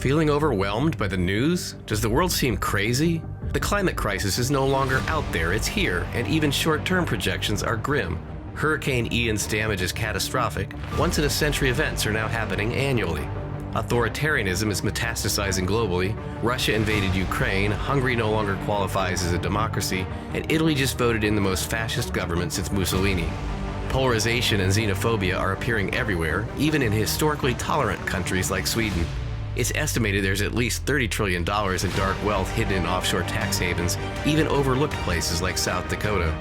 Feeling overwhelmed by the news? Does the world seem crazy? The climate crisis is no longer out there, it's here, and even short-term projections are grim. Hurricane Ian's damage is catastrophic. Once-in-a-century events are now happening annually. Authoritarianism is metastasizing globally. Russia invaded Ukraine, Hungary no longer qualifies as a democracy, and Italy just voted in the most fascist government since Mussolini. Polarization and xenophobia are appearing everywhere, even in historically tolerant countries like Sweden. It's estimated there's at least $30 trillion in dark wealth hidden in offshore tax havens, even overlooked places like South Dakota.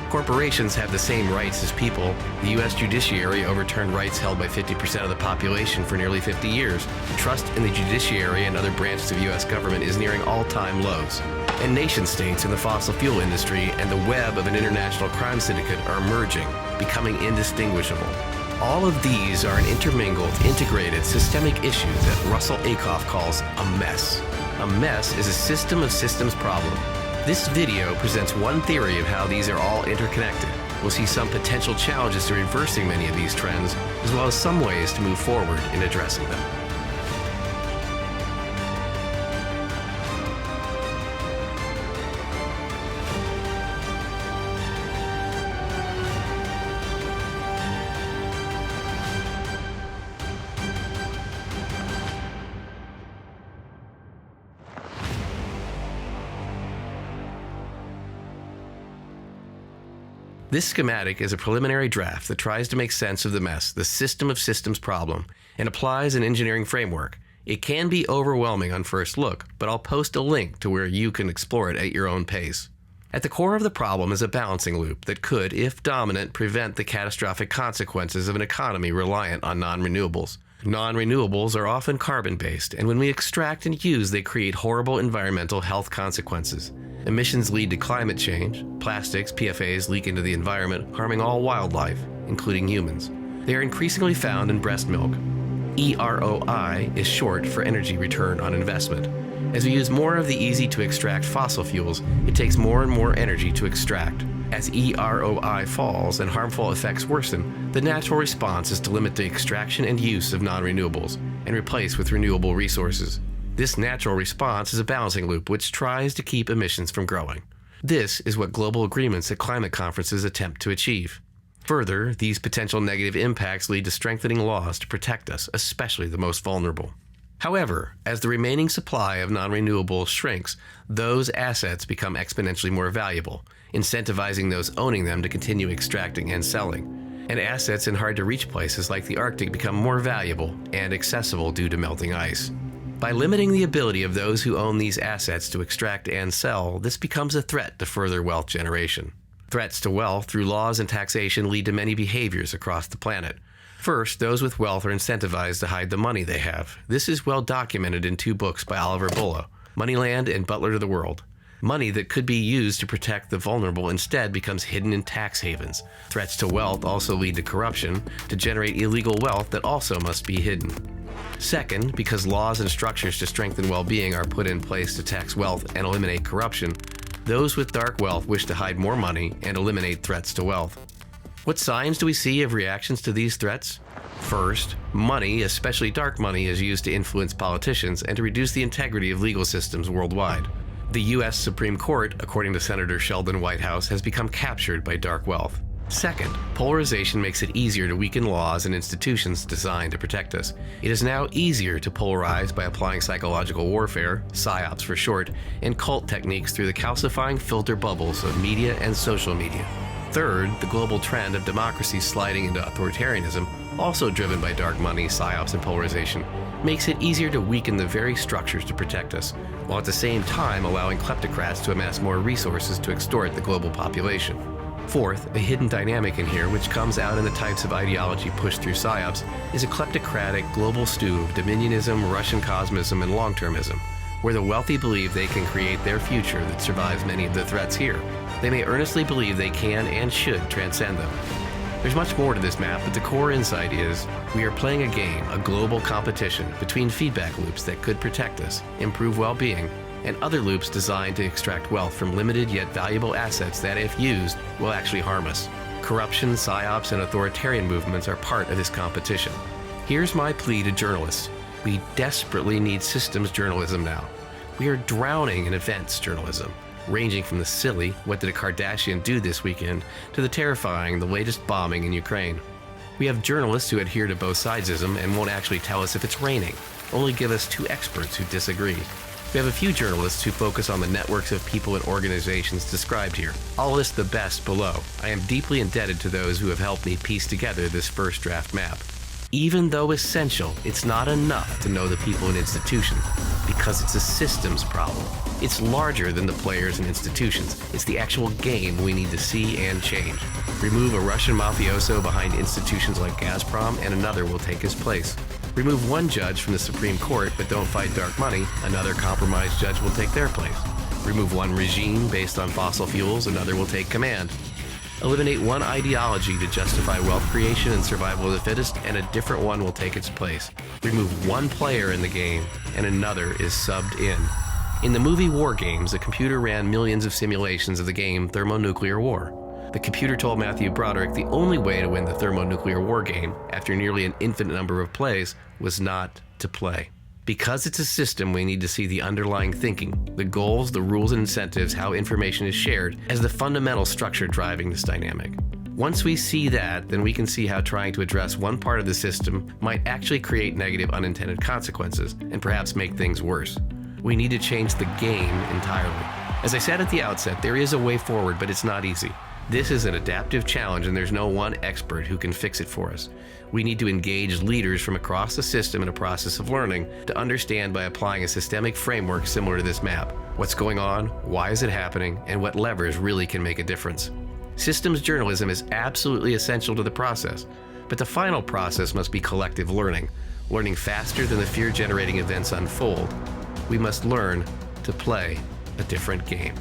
Corporations have the same rights as people. The U.S. judiciary overturned rights held by 50% of the population for nearly 50 years. Trust in the judiciary and other branches of U.S. government is nearing all-time lows. And nation-states in the fossil fuel industry and the web of an international crime syndicate are merging, becoming indistinguishable. All of these are an intermingled, integrated, systemic issue that Russell Ackoff calls a mess. A mess is a system of systems problem. This video presents one theory of how these are all interconnected. We'll see some potential challenges to reversing many of these trends, as well as some ways to move forward in addressing them. This schematic is a preliminary draft that tries to make sense of the mess, the system of systems problem, and applies an engineering framework. It can be overwhelming on first look, but I'll post a link to where you can explore it at your own pace. At the core of the problem is a balancing loop that could, if dominant, prevent the catastrophic consequences of an economy reliant on non-renewables. Non-renewables are often carbon-based, and when we extract and use, they create horrible environmental health consequences. Emissions lead to climate change. Plastics, PFAS, leak into the environment, harming all wildlife, including humans. They are increasingly found in breast milk. EROI is short for energy return on investment. As we use more of the easy-to-extract fossil fuels, it takes more and more energy to extract. As EROI falls and harmful effects worsen, the natural response is to limit the extraction and use of non-renewables and replace with renewable resources. This natural response is a balancing loop which tries to keep emissions from growing. This is what global agreements at climate conferences attempt to achieve. Further, these potential negative impacts lead to strengthening laws to protect us, especially the most vulnerable. However, as the remaining supply of non-renewables shrinks, those assets become exponentially more valuable, incentivizing those owning them to continue extracting and selling. And assets in hard-to-reach places like the Arctic become more valuable and accessible due to melting ice. By limiting the ability of those who own these assets to extract and sell, this becomes a threat to further wealth generation. Threats to wealth through laws and taxation lead to many behaviors across the planet. First, those with wealth are incentivized to hide the money they have. This is well documented in two books by Oliver Bullough, Moneyland and Butler to the World. Money that could be used to protect the vulnerable instead becomes hidden in tax havens. Threats to wealth also lead to corruption, to generate illegal wealth that also must be hidden. Second, because laws and structures to strengthen well-being are put in place to tax wealth and eliminate corruption, those with dark wealth wish to hide more money and eliminate threats to wealth. What signs do we see of reactions to these threats? First, money, especially dark money, is used to influence politicians and to reduce the integrity of legal systems worldwide. The U.S. Supreme Court, according to Senator Sheldon Whitehouse, has become captured by dark wealth. Second, polarization makes it easier to weaken laws and institutions designed to protect us. It is now easier to polarize by applying psychological warfare, psyops for short, and cult techniques through the calcifying filter bubbles of media and social media. Third, the global trend of democracies sliding into authoritarianism, also driven by dark money, psyops, and polarization, makes it easier to weaken the very structures to protect us, while at the same time allowing kleptocrats to amass more resources to extort the global population. Fourth, a hidden dynamic in here, which comes out in the types of ideology pushed through psyops, is a kleptocratic global stew of dominionism, Russian cosmism, and long-termism, where the wealthy believe they can create their future that survives many of the threats here. They may earnestly believe they can and should transcend them. There's much more to this map, but the core insight is we are playing a game, a global competition between feedback loops that could protect us, improve well-being, and other loops designed to extract wealth from limited yet valuable assets that, if used, will actually harm us. Corruption, psyops, and authoritarian movements are part of this competition. Here's my plea to journalists. We desperately need systems journalism now. We are drowning in events journalism, ranging from the silly, what did a Kardashian do this weekend, to the terrifying, the latest bombing in Ukraine. We have journalists who adhere to both sidesism and won't actually tell us if it's raining, only give us two experts who disagree. We have a few journalists who focus on the networks of people and organizations described here. I'll list the best below. I am deeply indebted to those who have helped me piece together this first draft map. Even though essential, it's not enough to know the people and institutions, because it's a systems problem. It's larger than the players and institutions. It's the actual game we need to see and change. Remove a Russian mafioso behind institutions like Gazprom, and another will take his place. Remove one judge from the Supreme Court, but don't fight dark money, another compromised judge will take their place. Remove one regime based on fossil fuels, another will take command. Eliminate one ideology to justify wealth creation and survival of the fittest, and a different one will take its place. Remove one player in the game, and another is subbed in. In the movie War Games, the computer ran millions of simulations of the game Thermonuclear War. The computer told Matthew Broderick the only way to win the thermonuclear war game, after nearly an infinite number of plays, was not to play. Because it's a system, we need to see the underlying thinking, the goals, the rules and incentives, how information is shared, as the fundamental structure driving this dynamic. Once we see that, then we can see how trying to address one part of the system might actually create negative unintended consequences, and perhaps make things worse. We need to change the game entirely. As I said at the outset, there is a way forward, but it's not easy. This is an adaptive challenge, and there's no one expert who can fix it for us. We need to engage leaders from across the system in a process of learning to understand by applying a systemic framework similar to this map. What's going on, why is it happening, and what levers really can make a difference. Systems journalism is absolutely essential to the process, but the final process must be collective learning faster than the fear-generating events unfold. We must learn to play a different game.